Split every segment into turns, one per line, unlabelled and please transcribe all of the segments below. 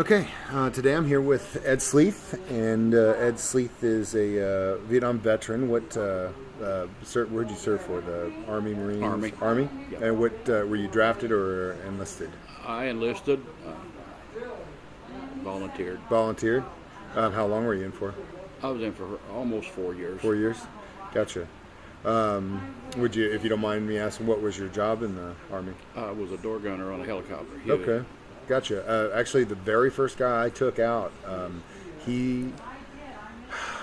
Okay, today I'm here with Ed Sleeth, and Ed Sleeth is a Vietnam veteran. Where'd you serve for? The Army, Marines? Army?
Yep.
And what, were you drafted or enlisted?
I enlisted, volunteered.
Volunteered? How long were you in for?
I was in for almost 4 years.
4 years? Gotcha. Would you, if you don't mind me asking, what was your job in the Army?
I was a door gunner on a helicopter.
Okay, gotcha. Actually, the very first guy I took out, he,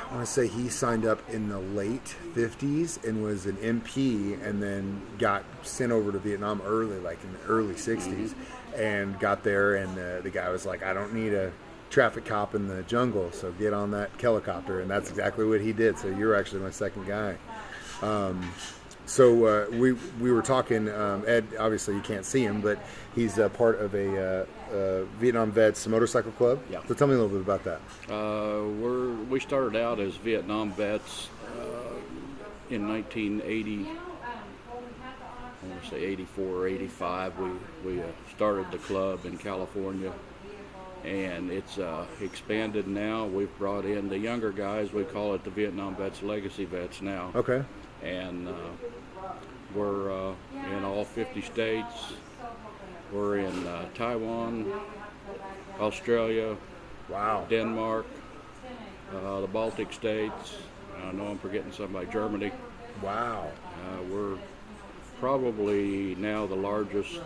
I want to say he signed up in the late 50s and was an MP and then got sent over to Vietnam early, like in the early 60s, and got there, and the guy was like, I don't need a traffic cop in the jungle, so get on that helicopter, and that's exactly what he did. So you're actually my second guy. So we were talking. Ed, obviously you can't see him, but he's a part of a Vietnam Vets motorcycle club.
Yeah.
So tell me a little bit about that.
We started out as Vietnam vets in 1980. I want to say 84 or 85. We started the club in California, and it's expanded now. We've brought in the younger guys. We call it the Vietnam Vets Legacy Vets now.
Okay.
And we're in all 50 states. We're in Taiwan, Australia,
Wow.
Denmark, the Baltic states. I know I'm forgetting somebody, Germany.
Wow.
We're probably now the largest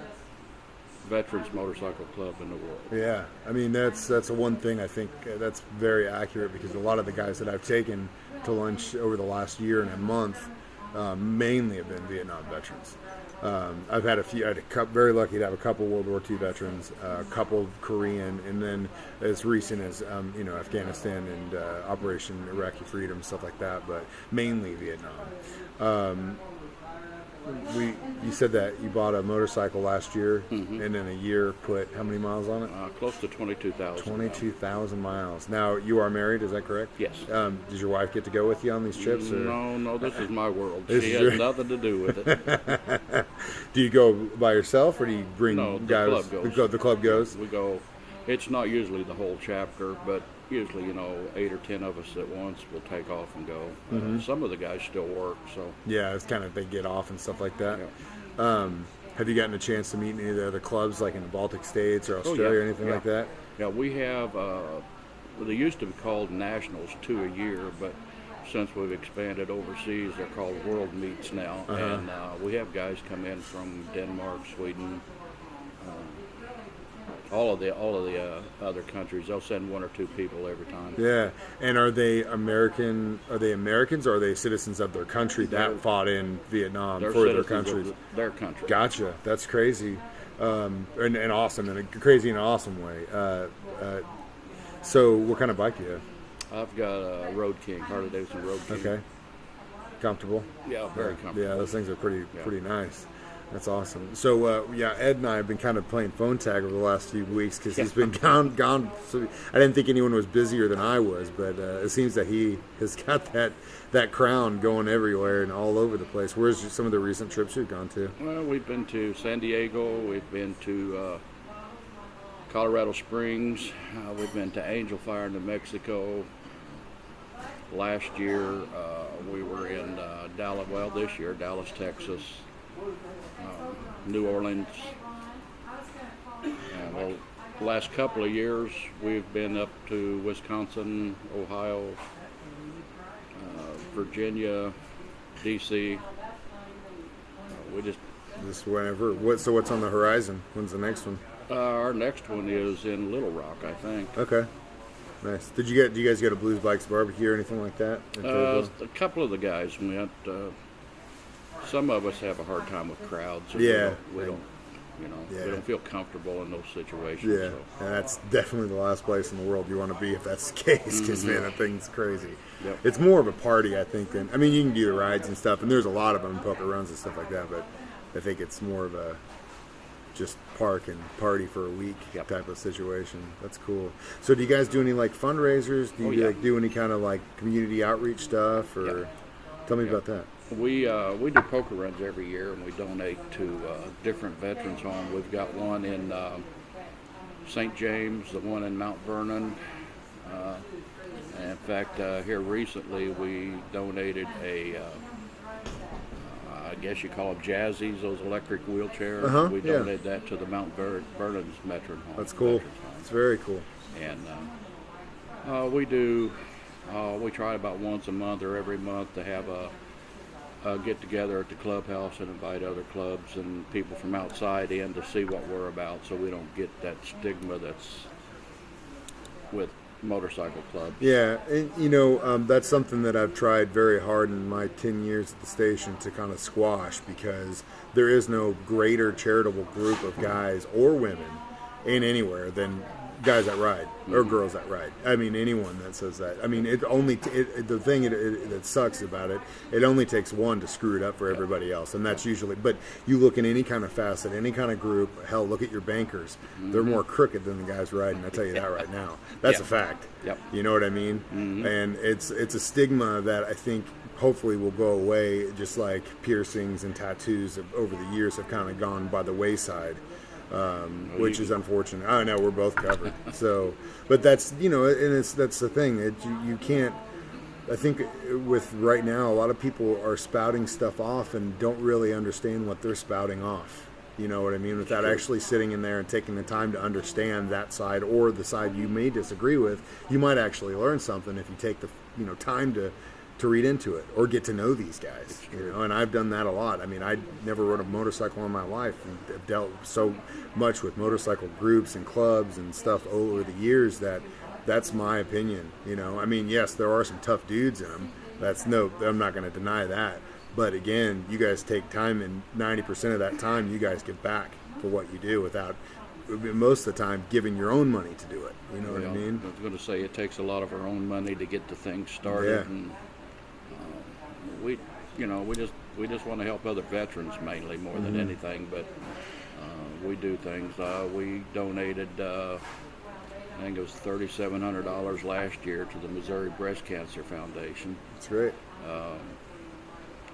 veterans motorcycle club in the world.
Yeah. I mean, that's a one thing I think that's very accurate, because a lot of the guys that I've taken to lunch over the last year and a month mainly have been Vietnam veterans. I've had very lucky to have a couple World War II veterans, a couple Korean, and then as recent as Afghanistan and Operation Iraqi Freedom, stuff like that, but mainly Vietnam. You said that you bought a motorcycle last year, and in a year put how many miles on it?
Close to 22,000.
22,000 miles. Now, you are married, is that correct?
Yes.
Does your wife get to go with you on these trips? Or?
No, this is my world. She has nothing to do with it.
Do you go by yourself, or do you bring guys?
The
club goes?
We go. It's not usually the whole chapter, but usually, 8 or 10 of us at once will take off and go. Some of the guys still work, so.
Yeah, it's kind of, they get off and stuff like that.
Yeah.
Have you gotten a chance to meet any of the other clubs, like in the Baltic states or Australia or anything like that?
Yeah, we have, they used to be called Nationals 2 a year, but since we've expanded overseas, they're called World Meets now. And we have guys come in from Denmark, Sweden, all of the other countries. They'll send 1 or 2 people every time.
Yeah, and are they American? Are they Americans, or are they citizens of their country that fought in Vietnam for their countries?
Their country.
Gotcha. That's crazy, and awesome, in a crazy and awesome way. So, what kind of bike do you have?
I've got a Road King, Harley Davidson Road King.
Okay. Comfortable?
Yeah, very comfortable.
Yeah, those things are pretty nice. That's awesome. So, Ed and I have been kind of playing phone tag over the last few weeks, because he's been gone. So I didn't think anyone was busier than I was, but it seems that he has got that crown going everywhere and all over the place. Where's some of the recent trips you've gone to?
Well, we've been to San Diego. We've been to Colorado Springs. We've been to Angel Fire, New Mexico. Last year, we were in Dallas. Well, this year, Dallas, Texas. New Orleans. Well, the last couple of years, we've been up to Wisconsin, Ohio, Virginia, D.C. We just
whenever. So what's on the horizon? When's the next one?
Our next one is in Little Rock, I think.
Okay. Nice. Do you guys go to Blues Bikes Barbecue or anything like that?
A couple of the guys went. Some of us have a hard time with crowds.
Yeah.
We don't we don't feel comfortable in those situations.
Yeah, so. And that's definitely the last place in the world you want to be if that's the case, because, man, that thing's crazy.
Yep.
It's more of a party, I think, than, I mean, you can do the rides and stuff, and there's a lot of them, poker runs and stuff like that, but I think it's more of a just park and party for a week type of situation. That's cool. So do you guys do any, like, fundraisers? Do you do any kind of, like, community outreach stuff? Or tell me about that.
We do poker runs every year, and we donate to different veterans' homes. We've got one in St. James, the one in Mount Vernon. Uh, in fact, here recently we donated I guess you call them jazzies, those electric wheelchairs. We
Yeah.
donated that to the Mount Vernon's Veteran Home.
That's cool.
Veterans Home.
It's very cool.
And we try about once a month or every month to have a get together at the clubhouse and invite other clubs and people from outside in to see what we're about, so we don't get that stigma that's with motorcycle clubs.
Yeah, and that's something that I've tried very hard in my 10 years at the station to kind of squash, because there is no greater charitable group of guys or women in anywhere than guys that ride or girls that ride. I mean, anyone that says that. I mean, the thing that sucks about it, it only takes one to screw it up for everybody else, and that's usually. But you look in any kind of facet, any kind of group. Hell, look at your bankers. They're more crooked than the guys riding. I tell you that right now. That's a fact.
Yep.
You know what I mean? And it's a stigma that I think hopefully will go away, just like piercings and tattoos over the years have kind of gone by the wayside. Which is unfortunate. I know we're both covered. So, but that's and that's the thing. You can't. I think with right now, a lot of people are spouting stuff off and don't really understand what they're spouting off. You know what I mean? Without actually sitting in there and taking the time to understand that side, or the side you may disagree with, you might actually learn something if you take the time to read into it or get to know these guys, and I've done that a lot. I mean, I never rode a motorcycle in my life and have dealt so much with motorcycle groups and clubs and stuff over the years that's my opinion. I mean, yes, there are some tough dudes in them. I'm not going to deny that. But again, you guys take time, and 90% of that time you guys give back for what you do without most of the time giving your own money to do it. You know what I mean?
I was going to say it takes a lot of our own money to get the thing started.
Yeah.
And we just want to help other veterans mainly more than anything, but we do things. We donated, I think it was $3,700 last year to the Missouri Breast Cancer Foundation.
That's great.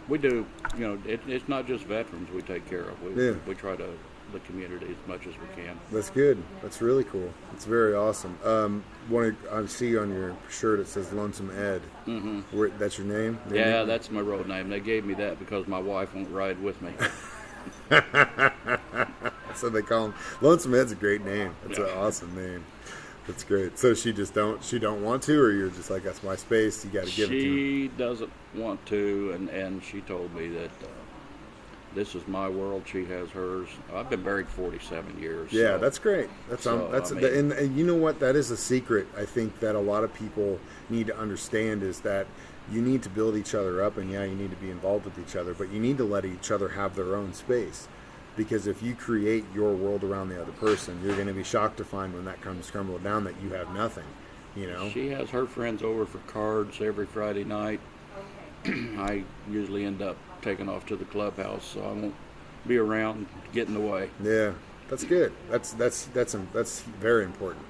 We do, it's not just veterans we take care of. We try to the community as much as we can.
That's good. That's really cool. It's very awesome. I see on your shirt it says Lonesome Ed. That's your name?
Yeah, that's my road name. They gave me that because my wife won't ride with me.
So they call him Lonesome Ed's a great name. It's an awesome name. That's great. So she don't want to, or you're just like, that's my space, you got to give it to her?
She doesn't want to, and she told me that this is my world. She has hers. I've been married 47 years.
Yeah,
so,
that's great. And you know what? That is a secret. I think that a lot of people need to understand is that you need to build each other up, and you need to be involved with each other, but you need to let each other have their own space. Because if you create your world around the other person, you're going to be shocked to find when that comes crumbling down that you have nothing.
She has her friends over for cards every Friday night. I usually end up taking off to the clubhouse, so I won't be around, get in the way.
Yeah, that's good. That's very important.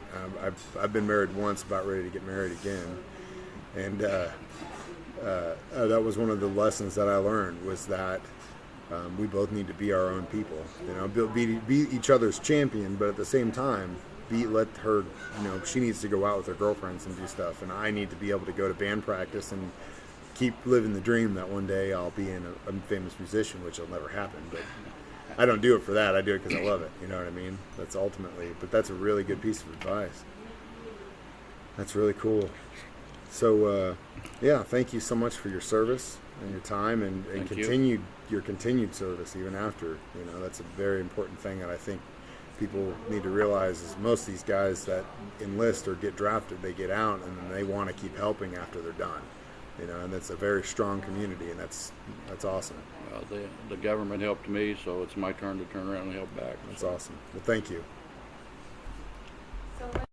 I've been married once, about ready to get married again, and that was one of the lessons that I learned, was that we both need to be our own people. Be each other's champion, but at the same time, let her. She needs to go out with her girlfriends and do stuff, and I need to be able to go to band practice and keep living the dream that one day I'll be a famous musician, which will never happen. But I don't do it for that. I do it because I love it. You know what I mean? That's a really good piece of advice. That's really cool. So, thank you so much for your service and your time, and your continued service even after. That's a very important thing that I think people need to realize is most of these guys that enlist or get drafted, they get out and then they want to keep helping after they're done. And that's a very strong community, and that's awesome.
Well, the government helped me, so it's my turn to turn around and help back.
That's awesome. Well, thank you.
So